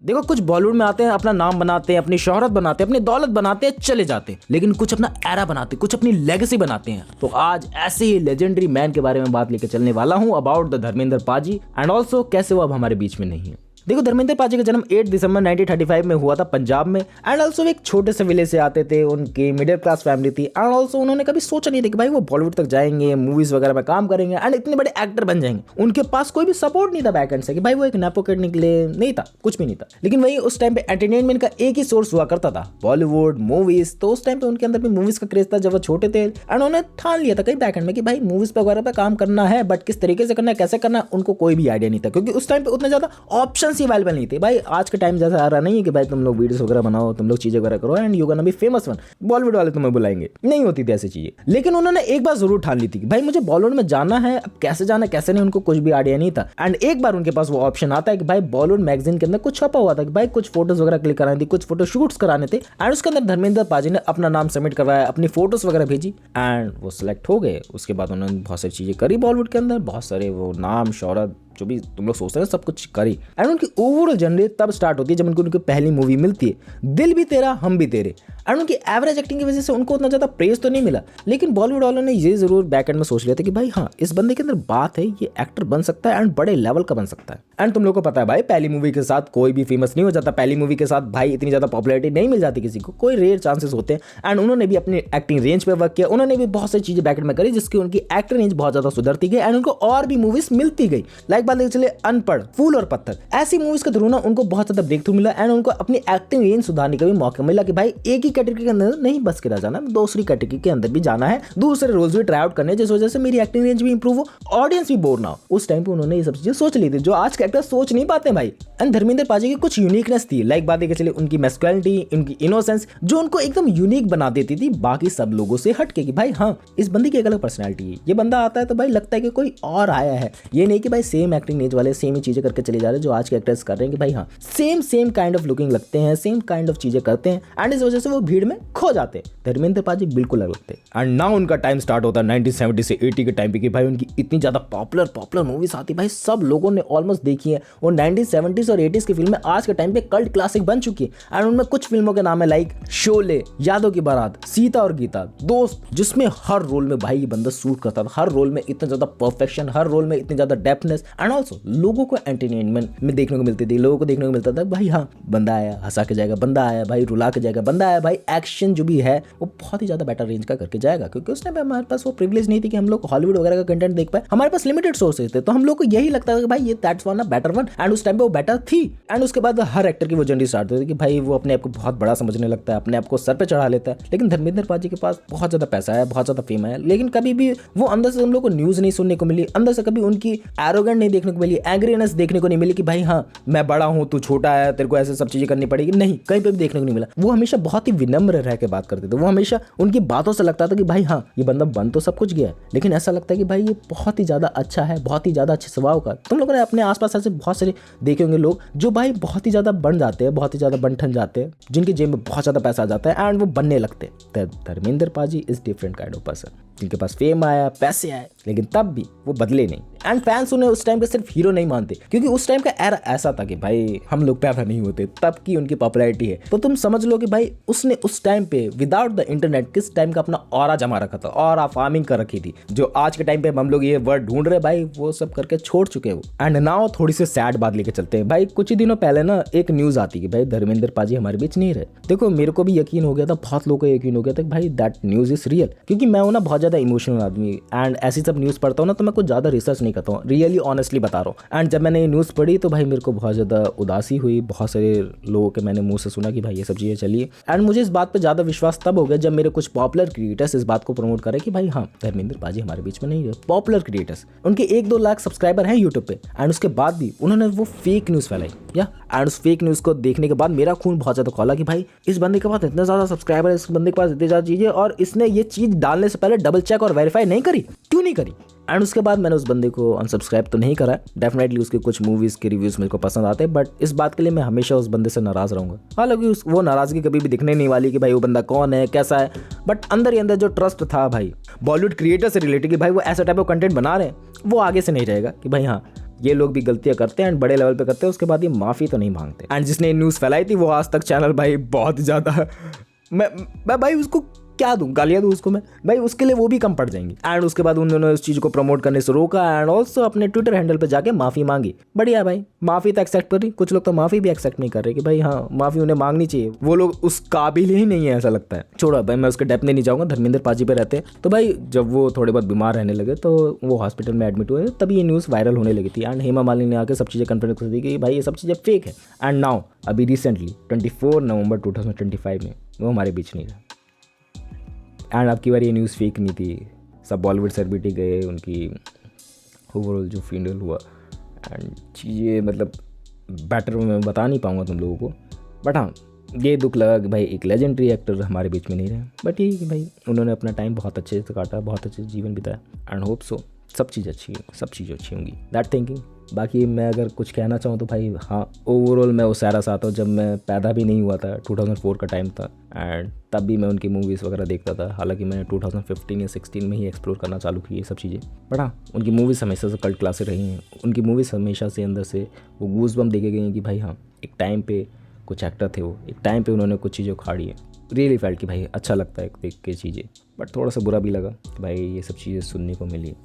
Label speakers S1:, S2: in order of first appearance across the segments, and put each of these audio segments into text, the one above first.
S1: देखो कुछ बॉलीवुड में आते हैं, अपना नाम बनाते हैं, अपनी शोहरत बनाते हैं, अपनी दौलत बनाते हैं, चले जाते हैं, लेकिन कुछ अपना एरा बनाते हैं, कुछ अपनी लेगेसी बनाते हैं। तो आज ऐसे ही लेजेंडरी मैन के बारे में बात लेकर चलने वाला हूं, अबाउट द धर्मेंद्र पाजी, एंड ऑल्सो कैसे वो अब हमारे बीच में नहीं है। देखो धर्मेंद्र पाजी का जन्म 8 दिसंबर 1935 में हुआ था पंजाब में, एंड ऑल्सो एक छोटे से विलेज से आते थे, उनकी मिडिल क्लास फैमिली थी, एंड ऑल्सो उन्होंने कभी सोचा नहीं था कि भाई वो बॉलीवुड तक जाएंगे, मूवीज वगैरह में काम करेंगे एंड इतने बड़े एक्टर बन जाएंगे। उनके पास कोई भी सपोर्ट नहीं था बैक एंड से कि भाई वो एक नेपो किड निकले, नहीं था, कुछ भी नहीं था। लेकिन वही उस टाइम पे एंटरटेनमेंट का एक ही सोर्स हुआ करता था, बॉलीवुड मूवीज। तो उस टाइम पे उनके अंदर भी मूवीज का क्रेज था जब वो छोटे थे, एंड उन्होंने ठान लिया था कहीं बैक एंड में कि भाई मूवीज पे वगैरह पे काम करना है, बट किस तरीके से करना है, कैसे करना है, उनको कोई भी आइडिया नहीं था, क्योंकि उस टाइम पे उतने ज्यादा ऑप्शन ही अवेलेबल नहीं थे। भाई आज के टाइम जैसा आ रहा नहीं है कि भाई तुम लोग वीडियोस वगैरह बनाओ, तुम लोग चीजें वगैरह करो and you gonna be famous one, Bollywood वाले तुम्हें बुलाएंगे, नहीं होती थी ऐसी चीजें। लेकिन उन्होंने एक बार जरूर ठान ली थी कि भाई मुझे बॉलीवुड में जाना है। अब कैसे जाना कैसे नहीं उनको कुछ भी आइडिया नहीं था। एंड एक बार उनके पास वो ऑप्शन आता है कि भाई बॉलीवुड मैगजीन के अंदर कुछ छपा हुआ था कि भाई कुछ फोटोज वगैरह क्लिक करानी थी, कुछ फोटो शूट्स कराने थे, एंड उसके अंदर धर्मेंद्र पाजी ने अपना नाम सबमिट करवाया, अपनी फोटोज वगैरह भेजी एंड वो सिलेक्ट हो गए। उसके बाद उन्होंने बहुत सारी चीजें करी बॉलीवुड के अंदर, बहुत सारे वो नाम शोहरत जो भी तुम लोग सोचते हैं सब कुछ करी। एंड उनकी ओवरऑल जर्नी तब स्टार्ट होती है जब उनकी पहली मूवी मिलती है दिल भी तेरा हम भी तेरे। एंड उनकी एवरेज एक्टिंग की वजह से उनको उतना ज्यादा प्रेज तो नहीं मिला, लेकिन बॉलीवुड वालों ने ये जरूर बैक एंड में सोच लिया था कि भाई हाँ इस बंदे के अंदर बात है, ये एक्टर बन सकता है एंड बड़े लेवल का बन सकता है। एंड तुम लोग को पता है भाई पहली मूवी के साथ कोई भी फेमस नहीं हो जाता, पहली मूवी के साथ भाई इतनी ज्यादा पॉपुलैरिटी नहीं मिल जाती किसी को, कोई रेयर चांसेस होते हैं। एंड उन्होंने भी अपनी एक्टिंग रेंज पे वर्क किया, उन्होंने भी बहुत सारी चीजें बैक एंड में करी जिसकी उनकी एक्टिंग रेंज बहुत ज्यादा सुधरती गई एंड उनको और भी मूवीज मिलती गई। लाइक बात देखिए चले अनपढ़, फूल और पत्थर, ऐसी मूवीज के थ्रू ना उनको बहुत ज्यादा ब्रेक थ्रू मिला एंड उनको अपनी एक्टिंग रेंज सुधारने का भी मौका मिला कि भाई एक ही कैटेगरी के अंदर नहीं बस के रह जाना, दूसरी कैटेगरी के अंदर भी जाना है, दूसरे रोल्स भी ट्राई आउट करने, जिस वजह से मेरी एक्टिंग रेंज भी इंप्रूव हो, ऑडियंस भी बोर ना हो। उस टाइम पे उन्होंने ये सब चीजें सोच ली थी जो आज के एक्टर सोच नहीं पाते भाई। एंड धर्मेंद्र पाजी की कुछ यूनिकनेस थी, लाइक बात देखिए चले उनकी मैस्कुलिनिटी, उनकी इनोसेंस जो उनको एकदम यूनिक बना देती थी बाकी सब लोगों से हटके कि भाई हाँ इस बंदे की एक अलग पर्सनैलिटी है, ये बंदा आता है तो भाई लगता है कि कोई और आया है, ये नहीं कि भाई सेम एक्टिंग रेंज वाले सेम ही चीजें करके चले जा रहे हैं जो आज के एक्टर्स कर रहे हैं कि भाई हाँ सेम काइंड ऑफ लुकिंग लगते हैं, सेम काइंड ऑफ चीजें करते हैं एंड इस वजह से वो भीड़ में खो जाते हैं। धर्मेंद्र पाजी बिल्कुल अलग लगते हैं। एंड नाउ उनका टाइम स्टार्ट होता है 1970 से 80 के टाइम पे कि भाई उनकी इतनी ज्यादा पॉपुलर मूवीज आती भाई सब लोगों ने ऑलमोस्ट देखी है। और 1970s और 80s की फिल्में आज के टाइम पे कल्ट क्लासिक बन चुकी है एंड उनमें कुछ फिल्मों के नाम है लाइक शोले, यादों की बारात, सीता और गीता, दोस्त, जिसमें हर रोल में भाई ये बंदा सूट करता था, हर रोल में इतना ज्यादा परफेक्शन, हर रोल में इतनी ज्यादा डेप्थनेस एंड ऑल्सो लोगों को एंटरटेनमेंट में देखने को मिलती थी, लोगों को देखने को मिलता था भाई हाँ बंदा आया हंसा के जाएगा, बंदा आया भाई रुला के जाएगा, बंदा आया भाई एक्शन जो भी है वो बहुत ही ज्यादा बेटर रेंज का करके जाएगा। क्योंकि उस टाइम पे हमारे पास वो प्रिविलेज नहीं थी कि हम लोग हॉलीवुड वगैरह का कंटेंट देख पाए, हमारे पास लिमिटेड सोर्सेज थे, तो हम लोग को यही लगता था कि भाई ये that's one better one and उस टाइम पे वो बेटर थी। एंड उसके बाद हर एक्टर की वो जर्नी स्टार्ट होती है कि भाई वो अपने आप को बहुत बड़ा समझने लगता है, अपने आप को सर पे चढ़ा लेता है। लेकिन धर्मेंद्र पाजी के पास बहुत ज्यादा पैसा है, बहुत ज्यादा फेम है, लेकिन कभी भी वो अंदर से हम लोग को न्यूज नहीं सुनने को मिली, अंदर से कभी उनकी एरोगेंट नहीं देखने को मिली, एंग्रीनेस देखने को नहीं मिली कि भाई हाँ मैं बड़ा हूं तू छोटा है, तेरे को ऐसे सब चीजें करनी पड़ेगी, नहीं कहीं पे भी देखने को नहीं मिला। वो हमेशा बहुत ही विनम्र रह के बात करते थे, वो हमेशा उनकी बातों से लगता था कि भाई हाँ ये बंदा बन तो सब कुछ गया है लेकिन ऐसा लगता है कि भाई ये बहुत ही ज्यादा अच्छा है, बहुत ही ज्यादा अच्छे स्वभाव का। तुम लोगों ने अपने आसपास ऐसे बहुत सारे देखे होंगे लोग जो भाई बहुत ही ज्यादा बन जाते हैं, बहुत ही ज्यादा बन ठन जाते हैं, जिनकी जेब में बहुत ज्यादा पैसा आ जाता है एंड वो बनने लगते हैं। धर्मेंद्र पाजी is different kind of person, जिनके पास फेम आया, पैसे आए, लेकिन तब भी वो बदले नहीं एंड फैंस उन्हें उस टाइम का सिर्फ हीरो नहीं मानते, क्योंकि उस टाइम का एरा ऐसा था कि भाई हम लोग पैदा नहीं होते तब की उनकी पॉपुलैरिटी है। तो तुम समझ लो कि भाई उसने उस टाइम पे विदाउट द इंटरनेट किस टाइम का अपना ऑरा जमा रखा था, ऑरा फार्मिंग कर रखी थी, जो आज के टाइम पे हम लोग ये वर्ड ढूंढ रहे भाई वो सब करके छोड़ चुके हो। एंड नाउ थोड़ी सी सैड बात लेके चलते हैं भाई। कुछ ही दिनों पहले ना एक न्यूज आती कि भाई धर्मेंद्र पाजी हमारे बीच नहीं रहे। देखो मेरे को भी यकीन हो गया था, बहुत लोगों को यकीन हो गया था कि भाई दैट न्यूज इज रियल, क्योंकि मैं हूं ना बहुत ज्यादा इमोशनल आदमी एंड ऐसी सब न्यूज पढ़ता हूँ ना तो मैं कुछ ज्यादा रिसर्च नहीं करता हूँ, रियली ऑनेस्टली बता रहा हूँ। एंड जब मैंने ये न्यूज़ पढ़ी तो भाई मेरे को बहुत ज़्यादा उदासी हुई, बहुत सारे लोगों के मैंने मुंह से सुना कि भाई ये सब चीज़ें चलिए। एंड मुझे इस बात पे ज़्यादा विश्वास तब हो गया जब मेरे कुछ पॉपुलर क्रिएटर्स इस बात को प्रमोट करे कि भाई हाँ धर्मेंद्र पाजी हमारे बीच में नहीं है। पॉपुलर क्रिएटर्स, उनके 1-2 लाख सब्सक्राइबर हैं यूट्यूब पे एंड उसके बाद भी उन्होंने वो फेक न्यूज़ फैलाई या एंड उस फेक न्यूज़ को देखने के बाद मेरा खून बहुत ज़्यादा खौला कि भाई इस बंदे के पास इतना ज़्यादा सब्सक्राइबर है, इस बंदे के पास इतनी ज़्यादा चीज़ें और इसने ये चीज़ डालने से पहले डबल चेक और वेरीफाई नहीं करी, क्यों नहीं करी। एंड उसके बाद मैंने उस बंदे को अनसब्सक्राइब तो नहीं करा। डेफिनेटली उसके कुछ मूवीज़ के रिव्यूज़ मेरे को पसंद आते हैं, बट इस बात के लिए मैं हमेशा उस बंदे से नाराज़ रहूँगा। हालांकि वो नाराज़गी कभी भी दिखने नहीं वाली कि भाई वो बंदा कौन है, कैसा है, बट अंदर ही अंदर जो ट्रस्ट था भाई बॉलीवुड क्रिएटर से रिलेटेड कि भाई वो ऐसा टाइप ऑफ कंटेंट बना रहे हैं, वो आगे से नहीं रहेगा कि भाई हाँ ये लोग भी गलतियां करते हैं एंड बड़े लेवल पे करते हैं, उसके बाद ये माफ़ी तो नहीं मांगते। एंड जिसने न्यूज़ फैलाई थी वो आज तक चैनल भाई बहुत ज़्यादा मैं भाई उसको क्या दूं, गालियाँ दूं उसको मैं भाई, उसके लिए वो भी कम पड़ जाएंगी। एंड उसके बाद उन्होंने उस चीज़ को प्रमोट करने से रोका एंड ऑल्सो अपने ट्विटर हैंडल पे जाके माफ़ी मांगी। बढ़िया भाई, माफ़ी तो एक्सेप्ट करी, कुछ लोग तो माफ़ी भी एक्सेप्ट नहीं कर रहे कि भाई हाँ माफ़ी उन्हें मांगनी चाहिए, वो लोग उस काबिल ही नहीं है ऐसा लगता है। छोड़ो भाई, मैं उसके डेप्थ में नहीं जाऊँगा। धर्मेंद्र पाजी पे रहते हैं तो भाई जब वो थोड़े बहुत बीमार रहने लगे तो वो हॉस्पिटल में एडमिट हुए, तभी ये न्यूज़ वायरल होने लगी थी एंड हेमा मालिनी ने आकर सब चीज़ें कन्फर्म कर दी कि भाई ये सब चीज़ें फेक है। एंड नाउ अभी रिसेंटली 24 नवंबर 2025 में वो हमारे बीच नहीं रहा। एंड अब की बार ये न्यूज़ फेक नहीं थी, सब बॉलीवुड सेलिब्रिटी गए, उनकी ओवरऑल जो फ्यूनरल हुआ एंड चीज़ें मतलब बेटर मैं बता नहीं पाऊँगा तुम लोगों को, बट हाँ ये दुख लगा कि भाई एक लेजेंडरी एक्टर हमारे बीच में नहीं रहे। बट ये कि भाई उन्होंने अपना टाइम बहुत अच्छे से काटा, बहुत अच्छे से जीवन बिताया एंड होप सो सब चीज़ अच्छी है, सब चीज़ें अच्छी होंगी, दैट थिंकिंग। बाकी मैं अगर कुछ कहना चाहूँ तो भाई हाँ, ओवरऑल मैं उस एरा से आता हूँ जब मैं पैदा भी नहीं हुआ था, 2004 का टाइम था एंड तब भी मैं उनकी मूवीज़ वगैरह देखता था। हालांकि मैंने 2015 या 16 में ही एक्सप्लोर करना चालू की ये सब चीज़ें, बट हाँ उनकी मूवीज़ हमेशा से कल्ट क्लासिक रही हैं। उनकी मूवीज़ हमेशा से अंदर से वो गूज़बम्प देखे गई हैं कि भाई हाँ एक टाइम पे कुछ एक्टर थे, वो एक टाइम पे उन्होंने कुछ चीज़ें उखाड़ी है। रियली फेल्ट कि भाई अच्छा लगता है देख के चीज़ें, बट थोड़ा सा बुरा भी लगा कि भाई ये सब चीज़ें सुनने को मिली।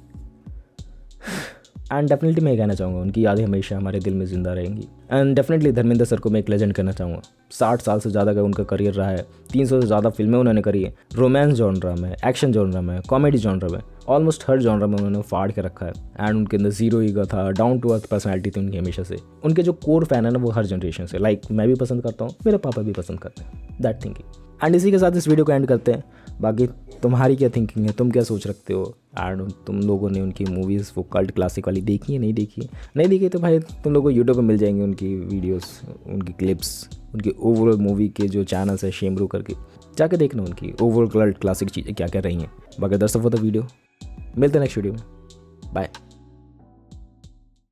S1: एंड डेफिनेटली मैं कहना चाहूँगा उनकी यादें हमेशा हमारे दिल में ज़िंदा रहेंगी। एंड डेफिनेटली धर्मेंद्र सर को मैं एक लेजेंड कहना चाहूँगा। 60 साल से ज़्यादा का उनका करियर रहा है, 300 से ज़्यादा फिल्में उन्होंने करी है, रोमांस जॉनरा में, एक्शन जॉनरा में, कॉमेडी जॉनरा में, ऑलमोस्ट हर जॉनरा में उन्होंने फाड़ के रखा है। एंड उनके अंदर जीरो ईगो था, डाउन टू अर्थ पर्सनैलिटी थी उनकी हमेशा से। उनके जो कोर फैन है ना वो हर जनरेशन से, लाइक मैं भी पसंद करता हूँ, मेरे पापा भी पसंद करते हैं, दैट थिंकिंग। एंड इसी के साथ इस वीडियो को एंड करते हैं। बाकी तुम्हारी क्या थिंकिंग है, तुम क्या सोच रखते हो एंड तुम लोगों ने उनकी मूवीज़ वो कल्ट क्लासिक वाली देखी है, नहीं देखी? नहीं देखी तो भाई तुम लोगों को यूट्यूब पर मिल जाएंगे उनकी वीडियोस, उनकी क्लिप्स, उनकी ओवरऑल मूवी के जो चैनल्स है शेमरू करके, जाके देखना उनकी ओवरऑल कल्ट क्लासिक चीज़ें क्या क्या रही हैं। बाकी that's all for the video, मिलते हैं नेक्स्ट वीडियो में, बाय।